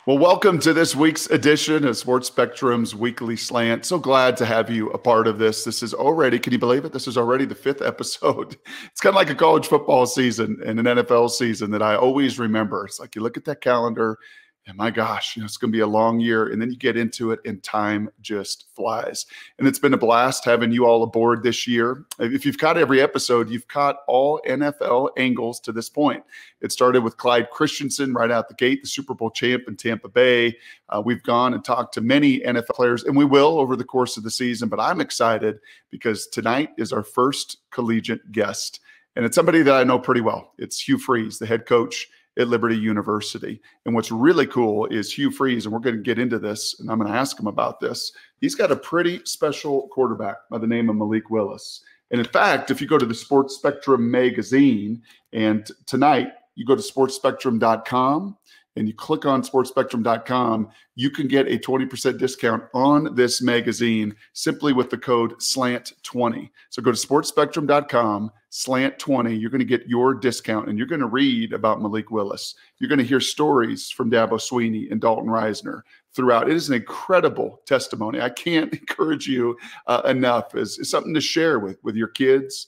Well, welcome to this week's edition of Sports Spectrum's Weekly Slant. So glad to have you a part of this. This is already, can you believe it? This is already the 5th episode. It's kind of like a college football season and an NFL season that I always remember. It's like you look at that calendar and my gosh, it's going to be a long year. And then you get into it and time just flies. And it's been a blast having you all aboard this year. If you've caught every episode, you've caught all NFL angles to this point. It started with Clyde Christensen right out the gate, the Super Bowl champ in Tampa Bay. We've gone and talked to many NFL players, and we will over the course of the season. But I'm excited because tonight is our first collegiate guest. And it's somebody that I know pretty well. It's Hugh Freeze, the head coach at Liberty University. And what's really cool is Hugh Freeze, and we're going to get into this, and I'm going to ask him about this. He's got a pretty special quarterback by the name of Malik Willis. And in fact, if you go to the Sports Spectrum magazine, and tonight you go to sportsspectrum.com and you click on sportsspectrum.com, you can get a 20% discount on this magazine simply with the code SLANT20. So go to sportsspectrum.com, SLANT20. You're going to get your discount, and you're going to read about Malik Willis. You're going to hear stories from Dabo Sweeney and Dalton Reisner throughout. It is an incredible testimony. I can't encourage you enough. It's something to share with your kids,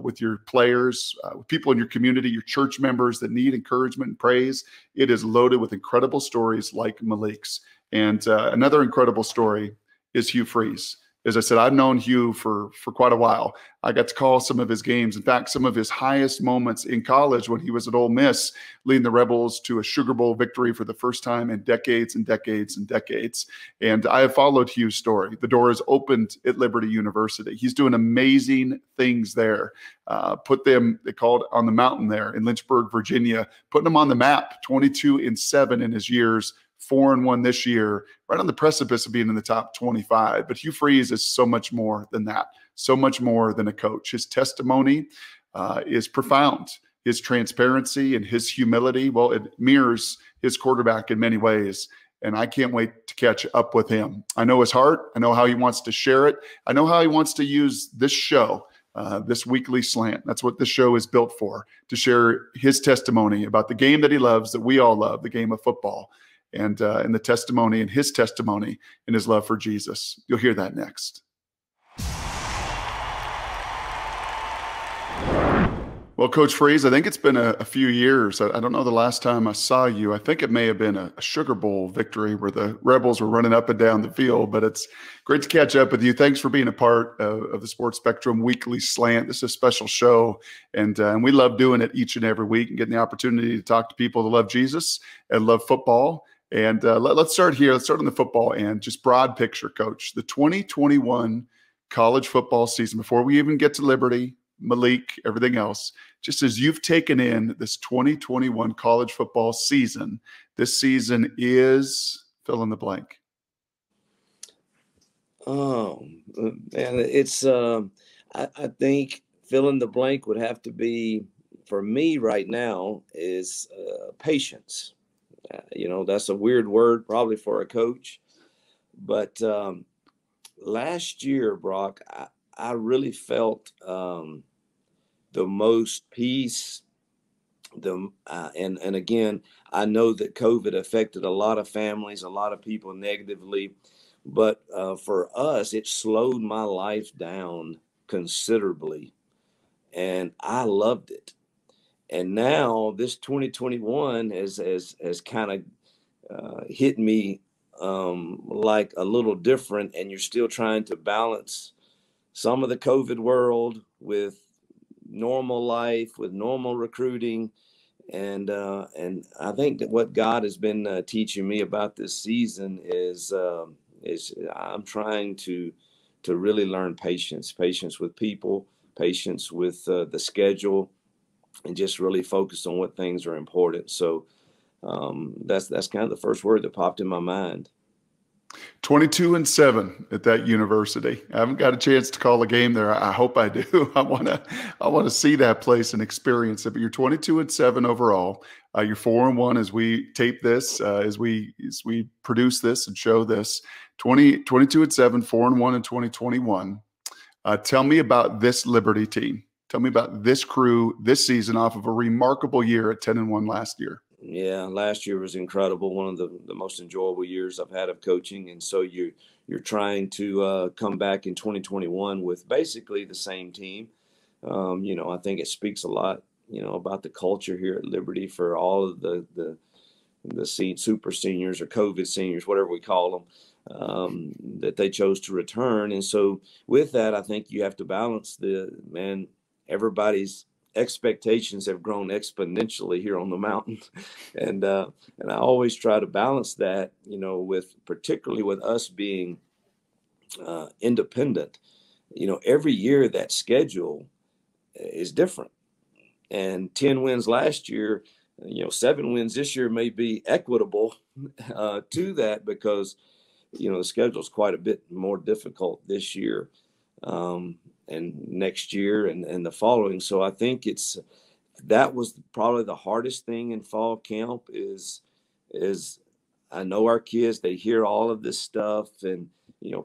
with your players, with people in your community, your church members that need encouragement and praise. It is loaded with incredible stories like Malik's. And another incredible story is Hugh Freeze. As I said, I've known Hugh for quite a while. I got to call some of his games. In fact, some of his highest moments in college when he was at Ole Miss, leading the Rebels to a Sugar Bowl victory for the first time in decades and decades and decades. And I have followed Hugh's story. The door is opened at Liberty University. He's doing amazing things there. Put them, they called on the mountain there in Lynchburg, Virginia, putting them on the map, 22-7 in his years, 4-1 this year, right on the precipice of being in the top 25. But Hugh Freeze is so much more than that, so much more than a coach. His testimony is profound. His transparency and his humility, well, it mirrors his quarterback in many ways. And I can't wait to catch up with him. I know his heart. I know how he wants to share it. I know how he wants to use this show, this weekly slant. That's what this show is built for, to share his testimony about the game that he loves, that we all love, the game of football. And the testimony and his testimony and his love for Jesus. You'll hear that next. Well, Coach Freeze, I think it's been a few years. I don't know the last time I saw you. I think it may have been a Sugar Bowl victory where the Rebels were running up and down the field, but it's great to catch up with you. Thanks for being a part of the Sports Spectrum Weekly Slant. This is a special show, and we love doing it each and every week and getting the opportunity to talk to people that love Jesus and love football. And let's start here. Let's start on the football end. Just broad picture, Coach. The 2021 college football season, before we even get to Liberty, Malik, everything else, just as you've taken in this 2021 college football season, this season is fill in the blank. Oh, man, it's I think fill in the blank would have to be, for me right now, is patience. That's a weird word probably for a coach. But last year, Brock, I really felt the most peace. And again, I know that COVID affected a lot of families, a lot of people negatively. But for us, it slowed my life down considerably. And I loved it. And now this 2021 has kind of hit me like a little different, and you're still trying to balance some of the COVID world with normal life, with normal recruiting. And I think that what God has been teaching me about this season is I'm trying to really learn patience with people, patience with the schedule, and just really focus on what things are important. So that's kind of the first word that popped in my mind. 22-7 at that university. I haven't got a chance to call a game there. I hope I do. I want to see that place and experience it. But you're 22-7 overall. You're 4-1 as we tape this, as we produce this and show this. 22-7, 4-1 in 2021. Tell me about this Liberty team. Tell me about this crew this season off of a remarkable year at 10-1 last year. Yeah, last year was incredible. One of the most enjoyable years I've had of coaching. And so you're trying to come back in 2021 with basically the same team. I think it speaks a lot, about the culture here at Liberty for all of the super seniors or COVID seniors, whatever we call them, that they chose to return. And so with that, I think you have to balance everybody's expectations have grown exponentially here on the mountain. And I always try to balance that, particularly with us being independent. Every year that schedule is different. And 10 wins last year, 7 wins this year may be equitable to that because, the schedule is quite a bit more difficult this year and next year and the following. So I think that was probably the hardest thing in fall camp is I know our kids, they hear all of this stuff and,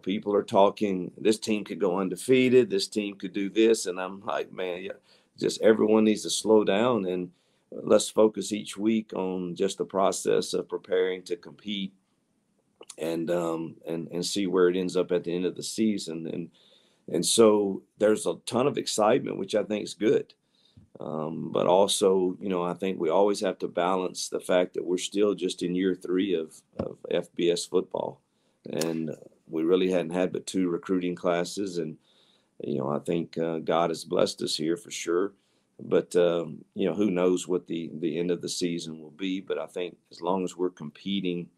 people are talking, this team could go undefeated, this team could do this. And I'm like, man, yeah, just everyone needs to slow down and let's focus each week on just the process of preparing to compete and see where it ends up at the end of the season. And so there's a ton of excitement, which I think is good. But also, I think we always have to balance the fact that we're still just in year 3 of FBS football. And we really hadn't had but 2 recruiting classes. And, I think God has blessed us here for sure. But, who knows what the end of the season will be. But I think as long as we're competing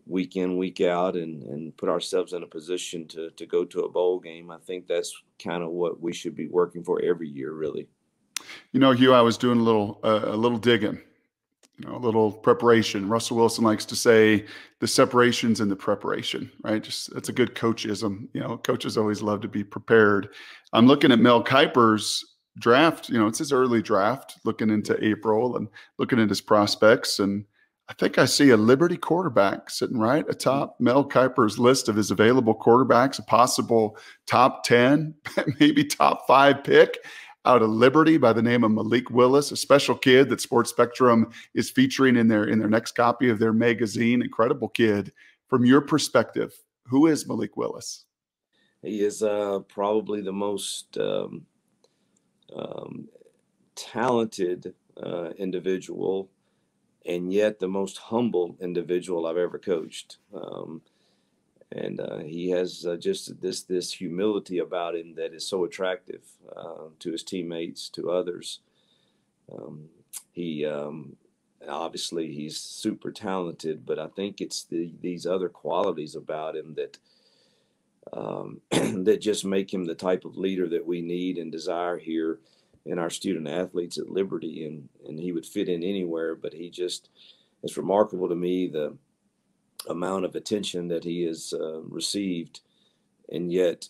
week in, week out, and put ourselves in a position to go to a bowl game, I think that's kind of what we should be working for every year, really. Hugh, I was doing a little digging, a little preparation. Russell Wilson likes to say the separation's in the preparation, right? Just that's a good coachism. Coaches always love to be prepared. I'm looking at Mel Kiper's draft. It's his early draft, looking into April and looking at his prospects. And I think I see a Liberty quarterback sitting right atop Mel Kiper's list of his available quarterbacks, a possible top 10, maybe top 5 pick out of Liberty by the name of Malik Willis, a special kid that Sports Spectrum is featuring in their next copy of their magazine. Incredible kid. From your perspective, who is Malik Willis? He is probably the most talented individual, and yet the most humble individual I've ever coached. And he has just this humility about him that is so attractive to his teammates, to others. He obviously he's super talented, but I think it's these other qualities about him that that just make him the type of leader that we need and desire here in our student athletes at Liberty. And he would fit in anywhere, but it's remarkable to me the amount of attention that he has received, and yet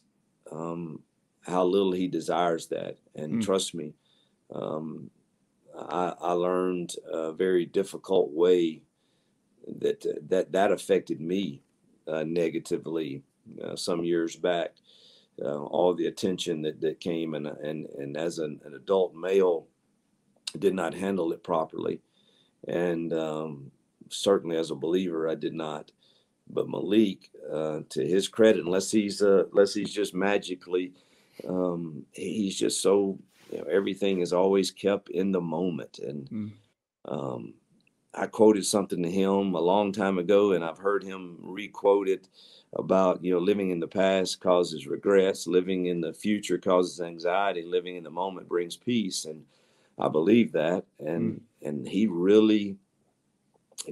how little he desires that. And trust me, I learned a very difficult way that affected me negatively some years back. All the attention that came, and as an adult male, did not handle it properly, and certainly as a believer, I did not. But Malik, to his credit, unless he's just magically, he's just so, everything is always kept in the moment. And I quoted something to him a long time ago, and I've heard him re-quote it about, living in the past causes regrets, living in the future causes anxiety, living in the moment brings peace. And I believe that. And he really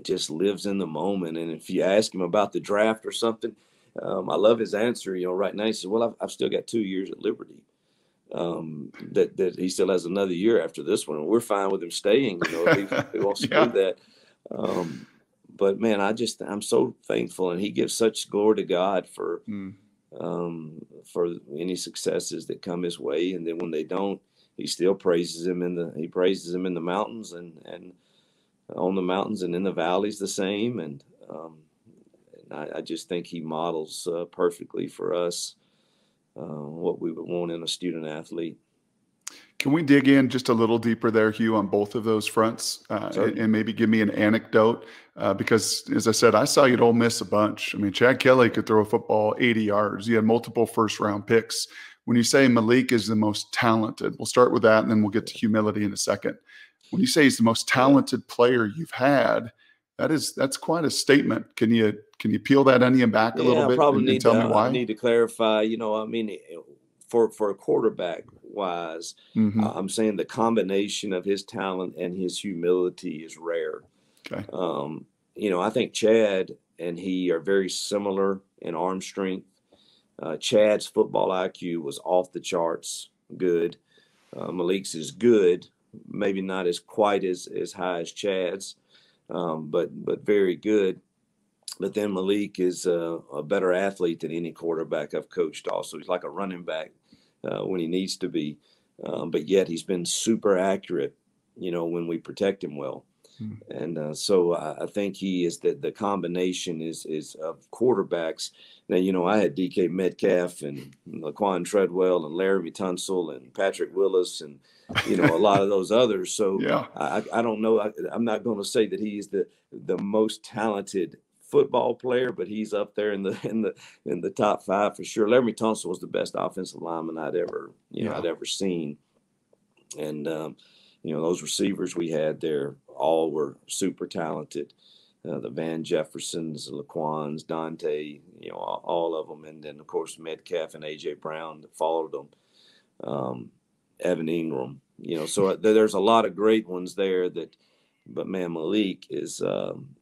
just lives in the moment. And if you ask him about the draft or something, I love his answer. Right now he says, well, I've still got 2 years at Liberty. That he still has another year after this one. And we're fine with him staying, if he wants to do that. But man, I'm so thankful, and he gives such glory to God for any successes that come his way. And then when they don't, he still praises him in the mountains and on the mountains and in the valleys the same. And I just think he models perfectly for us what we would want in a student athlete. Can we dig in just a little deeper there, Hugh, on both of those fronts, and maybe give me an anecdote? Because, as I said, I saw you at Ole Miss a bunch. I mean, Chad Kelly could throw a football 80 yards. You had multiple first-round picks. When you say Malik is the most talented, we'll start with that, and then we'll get to humility in a second. When you say he's the most talented player you've had, that's quite a statement. Can you peel that onion back a little bit and tell me why? I need to clarify. I mean, for a quarterback wise, I'm saying the combination of his talent and his humility is rare. Okay. I think Chad and he are very similar in arm strength. Chad's football IQ was off the charts good. Malik's is good, maybe not quite as high as Chad's, but very good. But then Malik is a better athlete than any quarterback I've coached also. He's like a running back when he needs to be. But yet he's been super accurate, when we protect him well. And so I think he is the combination is of quarterbacks. Now, I had DK Metcalf and Laquan Treadwell and Laramie Tunsil and Patrick Willis and, a lot of those others. So yeah. I don't know. I'm not going to say that he's the most talented football player, but he's up there in the top five for sure. Laramie Tunsil was the best offensive lineman I'd ever seen. And, those receivers we had there all were super talented. The Van Jeffersons, Laquans, Dante, all of them. And then, of course, Metcalf and A.J. Brown that followed them. Evan Ingram, so there's a lot of great ones there but man, Malik is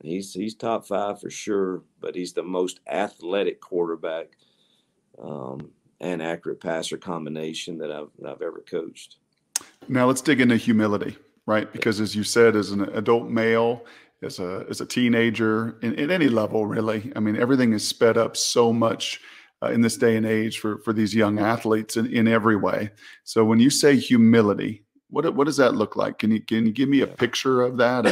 he's top five for sure, but he's the most athletic quarterback and accurate passer combination that I've ever coached. Now let's dig into humility, right? Because as you said, as an adult male, as a teenager, in any level, really, I mean, everything is sped up so much in this day and age for these young athletes in every way. So when you say humility, what does that look like? Can you give me a picture of that?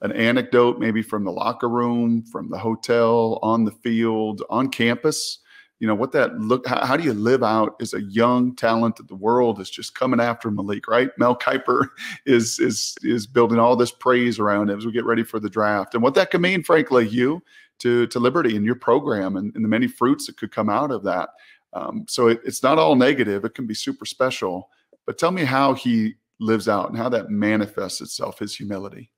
An anecdote, maybe from the locker room, from the hotel, on the field, on campus? How do you live out as a young talent that the world is just coming after Malik, right? Mel Kiper is building all this praise around him as we get ready for the draft. And what that can mean, frankly, Hugh, to Liberty and your program and the many fruits that could come out of that. So it's not all negative. It can be super special. But tell me how he lives out and how that manifests itself, his humility.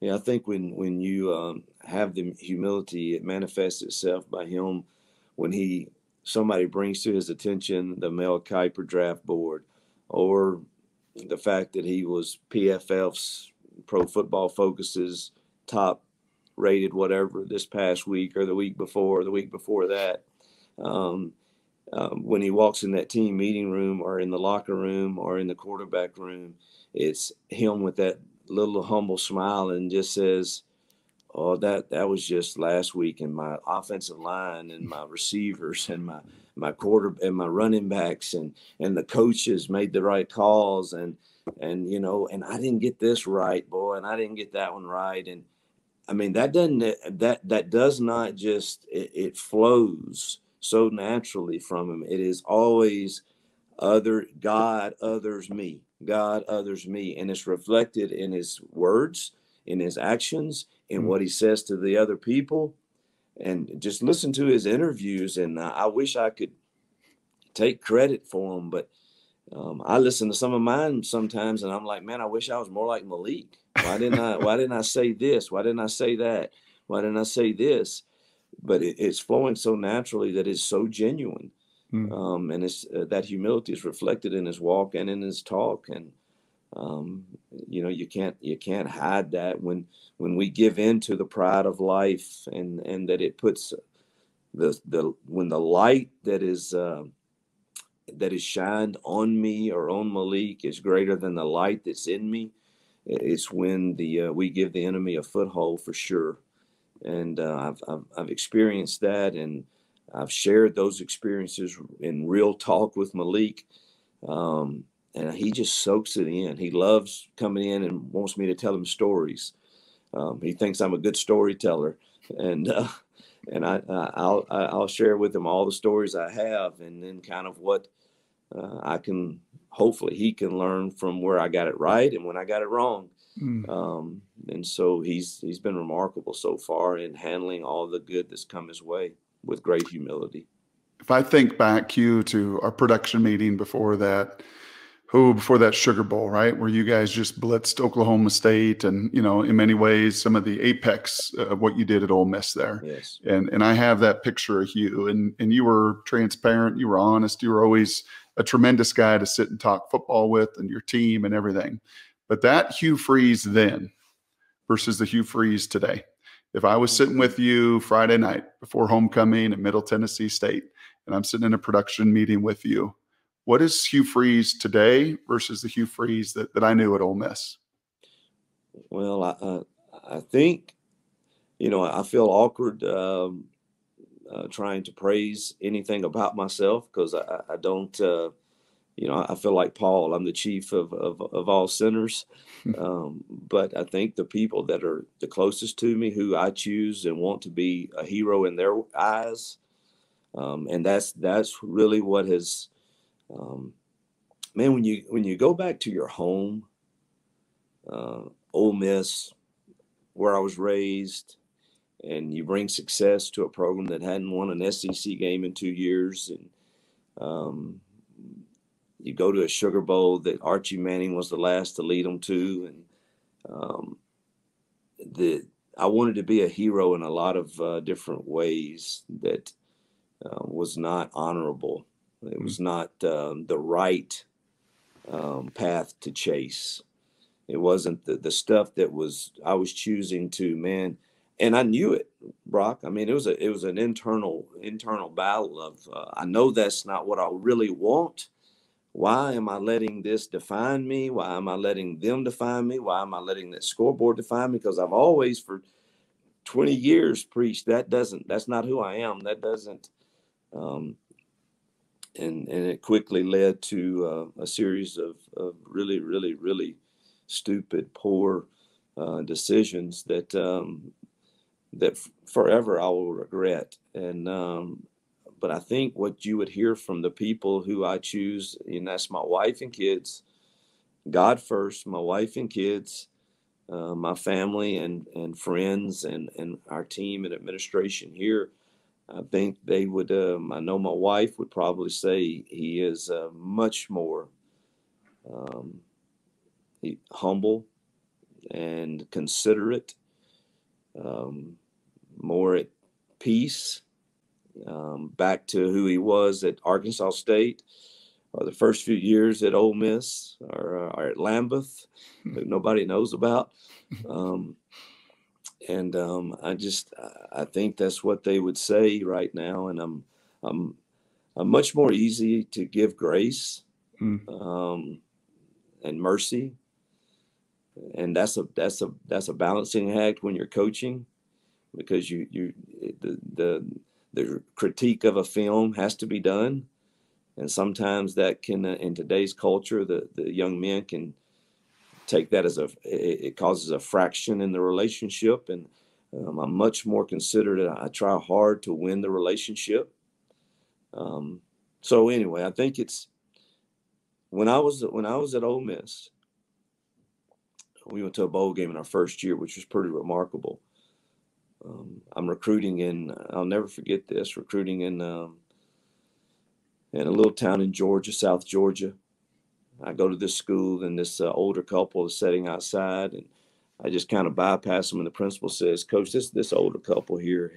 Yeah, I think when you have the humility, it manifests itself by him when somebody brings to his attention the Mel Kiper draft board, or the fact that he was PFF's Pro Football Focus's top rated whatever this past week or the week before that. When he walks in that team meeting room or in the locker room or in the quarterback room, it's him with that little humble smile and just says, "Oh, that was just last week, and my offensive line and my receivers and my quarter and my running backs and the coaches made the right calls and I didn't get this right, boy, and I didn't get that one right." And I mean, that does not just it flows so naturally from him. It is always God, others, me, and it's reflected in his words, in his actions, in what he says to the other people. And just listen to his interviews, and I wish I could take credit for him, but I listen to some of mine sometimes, and I'm like, man, I wish I was more like Malik. Why didn't I say this? Why didn't I say that? Why didn't I say this? But it's flowing so naturally that it's so genuine. And it's that humility is reflected in his walk and in his talk. And, you can't hide that when we give in to the pride of life and that it puts when the light that is shined on me or on Malik is greater than the light that's in me. It's when we give the enemy a foothold for sure. And I've experienced that, and I've shared those experiences in real talk with Malik. And he just soaks it in. He loves coming in and wants me to tell him stories. He thinks I'm a good storyteller, and I'll share with him all the stories I have, and then kind of what I can hopefully he can learn from where I got it right and when I got it wrong. Mm. And so he's been remarkable so far in handling all the good that's come his way with great humility. If I think back, Hugh, to our production meeting before that, before that Sugar Bowl, right, where you guys just blitzed Oklahoma State, and in many ways, some of the apex of what you did at Ole Miss there. Yes. And I have that picture of Hugh, and you were transparent, you were honest, you were always a tremendous guy to sit and talk football with, and your team and everything. But that Hugh Freeze then versus the Hugh Freeze today. If I was sitting with you Friday night before homecoming at Middle Tennessee State, and I'm sitting in a production meeting with you, what is Hugh Freeze today versus the Hugh Freeze that I knew at Ole Miss? Well, I think, I feel awkward trying to praise anything about myself because I don't, I feel like Paul, I'm the chief of all sinners. But I think the people that are the closest to me, who I choose and want to be a hero in their eyes, and that's really what has, man, when you go back to your home, Ole Miss, where I was raised, and you bring success to a program that hadn't won an SEC game in 2 years, and you go to a Sugar Bowl that Archie Manning was the last to lead them to, and I wanted to be a hero in a lot of different ways that was not honorable. It was not the right path to chase. It wasn't the stuff that I was choosing to, man. And I knew it, Brock. I mean, it was an internal battle of, I know that's not what I really want. Why am I letting this define me? Why am I letting them define me? Why am I letting that scoreboard define me? Because I've always, for 20 years, preached that's not who I am. That doesn't, and it quickly led to a series of really, really, really stupid, poor decisions that forever I will regret. And but I think what you would hear from the people who I choose, and that's my wife and kids, God first, my wife and kids, my family and friends, and our team and administration here. I think they would, I know my wife would probably say he is much more humble and considerate, more at peace, back to who he was at Arkansas State, or the first few years at Ole Miss, or at Lambeth, that nobody knows about. And I think that's what they would say right now. And I'm much more easy to give grace, and mercy. And that's a balancing act when you're coaching, because the critique of a film has to be done. And sometimes that can, in today's culture, the young men can take that as it causes a fraction in the relationship. And I'm much more considerate. I try hard to win the relationship. So anyway, I think it's when I was at Ole Miss, we went to a bowl game in our first year, which was pretty remarkable. I'm recruiting I'll never forget this, recruiting in a little town in Georgia, South Georgia. I go to this school, and this older couple is sitting outside, and I just kind of bypass them. And the principal says, "Coach, this older couple here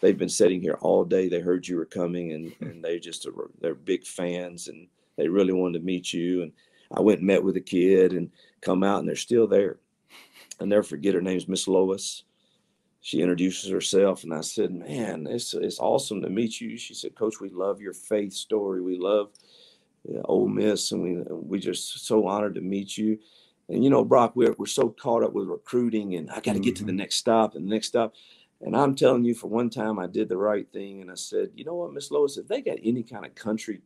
they've been sitting here all day. They heard you were coming, and they're big fans, and they really wanted to meet you." And I went and met with the kid and come out, and they're still there. I'll never forget, her name's Miss Lois. She introduces herself, and I said, "Man, it's awesome to meet you." She said, "Coach, we love your faith story. We love Ole Miss, and we just so honored to meet you." And Brock, we're so caught up with recruiting, and I got to get to the next stop and the next stop. And I'm telling you, for one time, I did the right thing, and I said, "You know what, Miss Lois, if they got any kind of country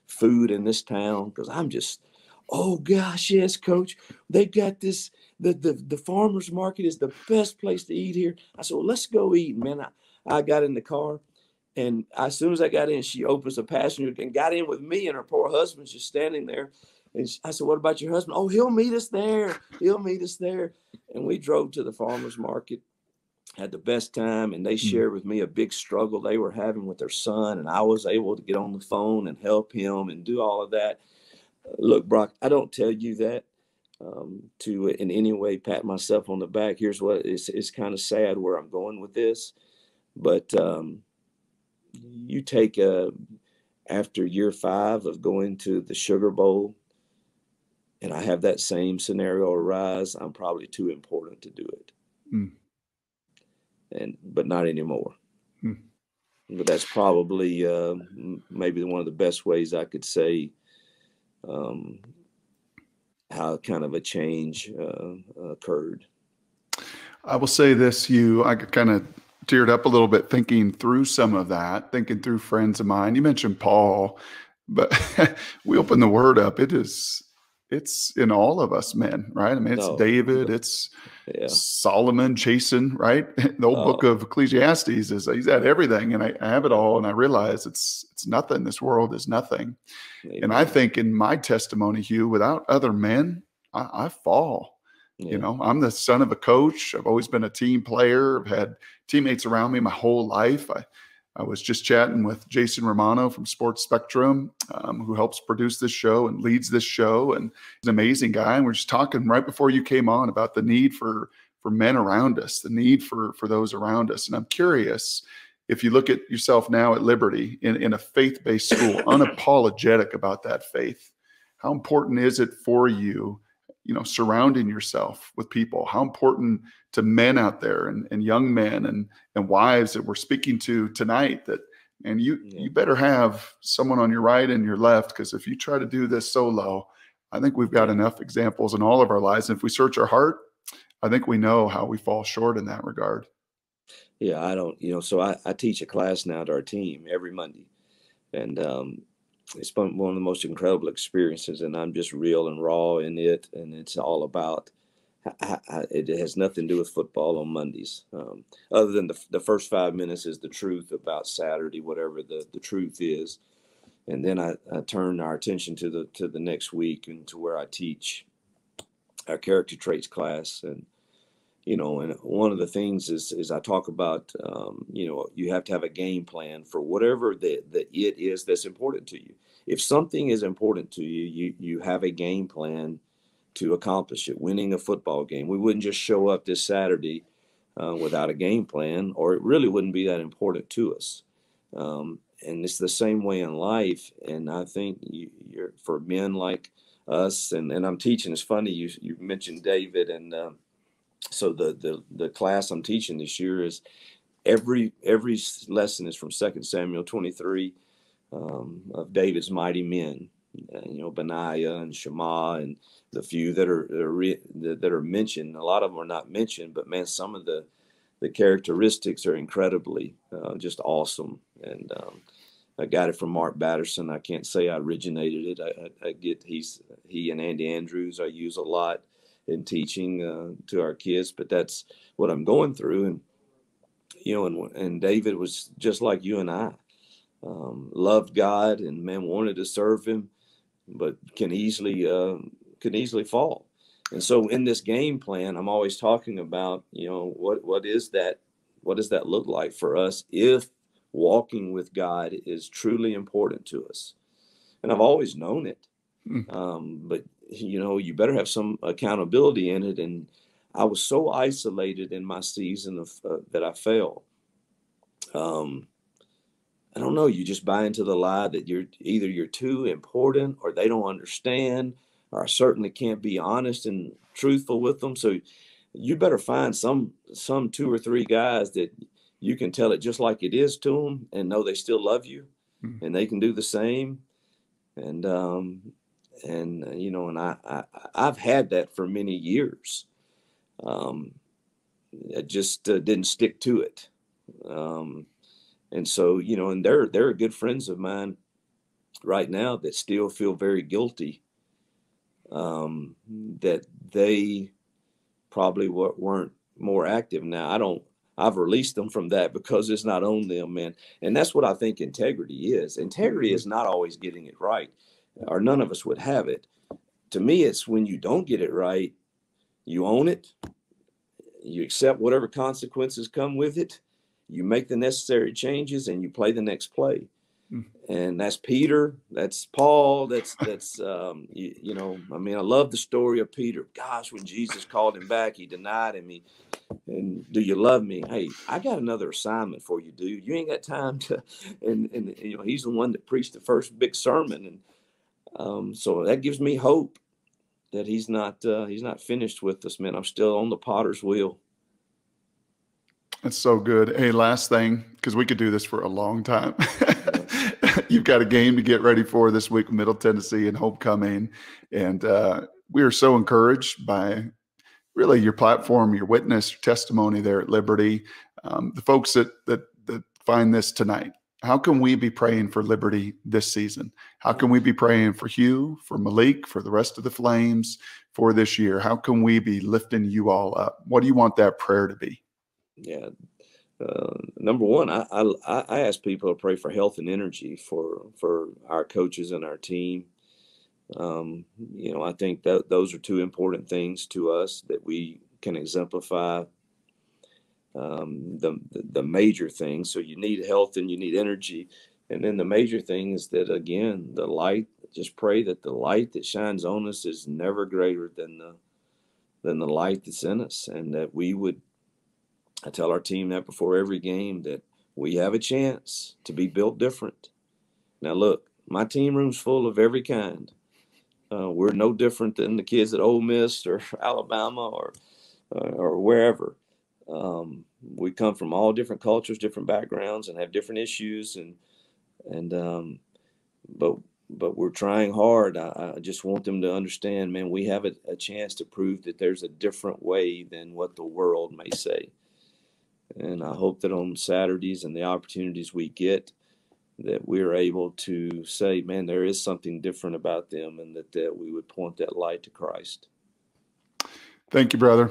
food in this town, because I'm just, oh gosh, yes, Coach, they got this. The farmers market is the best place to eat here." I said, "Well, let's go eat." Man, I got in the car, And as soon as I got in, she opens the passenger and got in with me, and her poor husband's just standing there. And I said, "What about your husband?" "Oh, he'll meet us there. He'll meet us there." And we drove to the farmer's market, had the best time, and they shared with me a big struggle they were having with their son, and I was able to get on the phone and help him and do all of that. Look, Brock, I don't tell you that to in any way pat myself on the back. Here's what it's kind of sad where I'm going with this, but you take after year 5 of going to the Sugar Bowl, and I have that same scenario arise, I'm probably too important to do it. But not anymore. But that's probably maybe one of the best ways I could say how kind of a change occurred. I will say this, Hugh, I kind of teared up a little bit thinking through some of that, thinking through friends of mine. You mentioned Paul, but we open the word up. It's in all of us men, right? I mean, it's David, it's Solomon, Jason, right? The old book of Ecclesiastes is he's had everything, and I have it all, and I realize it's nothing. This world is nothing. Amen. And I think in my testimony, Hugh, without other men, I fall. Yeah. You know, I'm the son of a coach. I've always been a team player. I've had teammates around me my whole life. I was just chatting with Jason Romano from Sports Spectrum, who helps produce this show and leads this show. And he's an amazing guy. And we're just talking right before you came on about the need for men around us, the need for those around us. And I'm curious, if you look at yourself now at Liberty in a faith-based school, unapologetic about that faith, how important is it for you, you know, surrounding yourself with people? How important to men out there and young men and wives that we're speaking to tonight that, and you better have someone on your right and your left, because if you try to do this solo, I think we've got enough examples in all of our lives. And if we search our heart, I think we know how we fall short in that regard. Yeah, I don't, you know, so I teach a class now to our team every Monday. And it's been one of the most incredible experiences, and I'm just real and raw in it. And it's all about, it has nothing to do with football on Mondays. Other than the first 5 minutes is the truth about Saturday, whatever the truth is. And then I turn our attention to the next week and to where I teach our character traits class. And, you know, and one of the things is I talk about, you know, you have to have a game plan for whatever the it is that's important to you. If something is important to you, you have a game plan to accomplish it. Winning a football game, we wouldn't just show up this Saturday without a game plan, or it really wouldn't be that important to us. And it's the same way in life. And I think you're for men like us, and I'm teaching. It's funny you mentioned David, and so the class I'm teaching this year is every lesson is from 2 Samuel 23 of David's mighty men. You know, Benaiah and Shammah and the few that are mentioned. A lot of them are not mentioned, but man, some of the characteristics are incredibly just awesome. And I got it from Mark Batterson. I can't say I originated it. I get he and Andy Andrews I use a lot in teaching to our kids, but that's what I'm going through. And you know, and David was just like you and I, loved God and man wanted to serve Him, but can easily fall. And so in this game plan, I'm always talking about, you know, what is that? What does that look like for us if walking with God is truly important to us? And I've always known it, but you know, you better have some accountability in it. And I was so isolated in my season of that I fell. I don't know. You just buy into the lie that you're too important, or they don't understand, or I certainly can't be honest and truthful with them. So you better find some 2 or 3 guys that you can tell it just like it is to them, and know they still love you, and they can do the same. And you know, and I've had that for many years. I just didn't stick to it. And so, you know, and there are good friends of mine right now that still feel very guilty that they probably weren't more active. Now, I've released them from that because it's not on them, man. And that's what I think integrity is. Integrity is not always getting it right, or none of us would have it. To me, it's when you don't get it right, you own it, you accept whatever consequences come with it, you make the necessary changes, and you play the next play. And that's Peter, that's Paul, that's you know, I mean, I love the story of Peter. Gosh, when Jesus called him back, he denied him. And do you love me? Hey, I got another assignment for you, dude. You ain't got time to, and you know, he's the one that preached the first big sermon. And so that gives me hope that he's not finished with us, man. I'm still on the potter's wheel. That's so good. Hey, last thing, because we could do this for a long time. You've got a game to get ready for this week with Middle Tennessee and homecoming. And we are so encouraged by really your platform, your witness, your testimony there at Liberty. The folks that find this tonight, how can we be praying for Liberty this season? How can we be praying for Hugh, for Malik, for the rest of the Flames for this year? How can we be lifting you all up? What do you want that prayer to be? Yeah. Number one, I ask people to pray for health and energy for our coaches and our team. You know, I think that those are two important things to us that we can exemplify. The major thing. So you need health and you need energy. And then the major thing is that, again, the light, just pray that the light that shines on us is never greater than the light that's in us. And that I tell our team that before every game, that we have a chance to be built different. Now, look, my team room's full of every kind. We're no different than the kids at Ole Miss or Alabama or wherever. We come from all different cultures, different backgrounds, and have different issues. But we're trying hard. I just want them to understand, man, we have a chance to prove that there's a different way than what the world may say. And I hope that on Saturdays and the opportunities we get, that we're able to say, man, there is something different about them, and that we would point that light to Christ. Thank you, brother.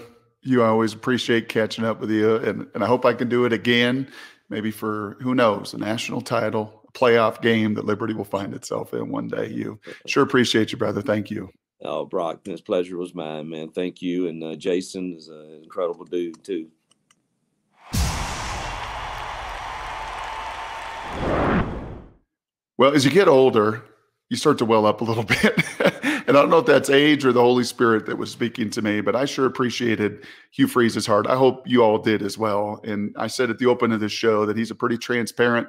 I always appreciate catching up with you. And I hope I can do it again, maybe for, who knows, a national title, a playoff game that Liberty will find itself in one day. Sure appreciate you, brother. Thank you. Oh, Brock, this pleasure was mine, man. Thank you. And Jason is an incredible dude, too. Well, as you get older, you start to well up a little bit. And I don't know if that's age or the Holy Spirit that was speaking to me, but I sure appreciated Hugh Freeze's heart. I hope you all did as well. And I said at the open of this show that he's a pretty transparent,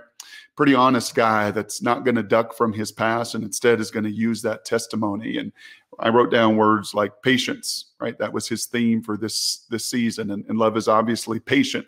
pretty honest guy that's not going to duck from his past, and instead is going to use that testimony. And I wrote down words like patience, right? That was his theme for this season. And love is obviously patient.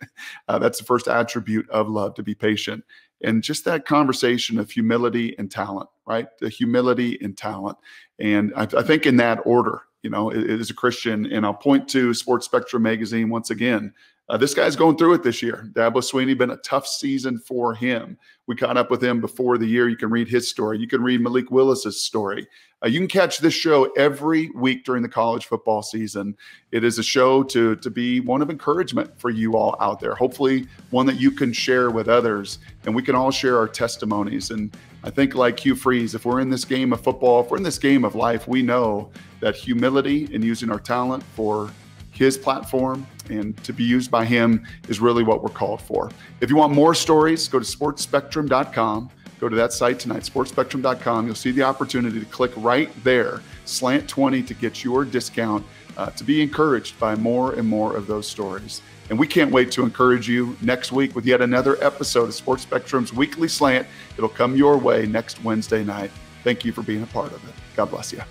That's the first attribute of love, to be patient. And just that conversation of humility and talent, right? The humility and talent. And I think in that order, you know, as a Christian, and I'll point to Sports Spectrum magazine once again. This guy's going through it this year. Dabo Swinney, been a tough season for him. We caught up with him before the year. You can read his story. You can read Malik Willis's story. You can catch this show every week during the college football season. It is a show to be one of encouragement for you all out there. Hopefully one that you can share with others, and we can all share our testimonies. And I think, like Hugh Freeze, if we're in this game of football, if we're in this game of life, we know that humility and using our talent for his platform and to be used by him is really what we're called for. If you want more stories, go to sportspectrum.com. Go to that site tonight, sportspectrum.com. You'll see the opportunity to click right there, Slant 20, to get your discount, to be encouraged by more and more of those stories. And we can't wait to encourage you next week with yet another episode of Sports Spectrum's Weekly Slant. It'll come your way next Wednesday night. Thank you for being a part of it. God bless you.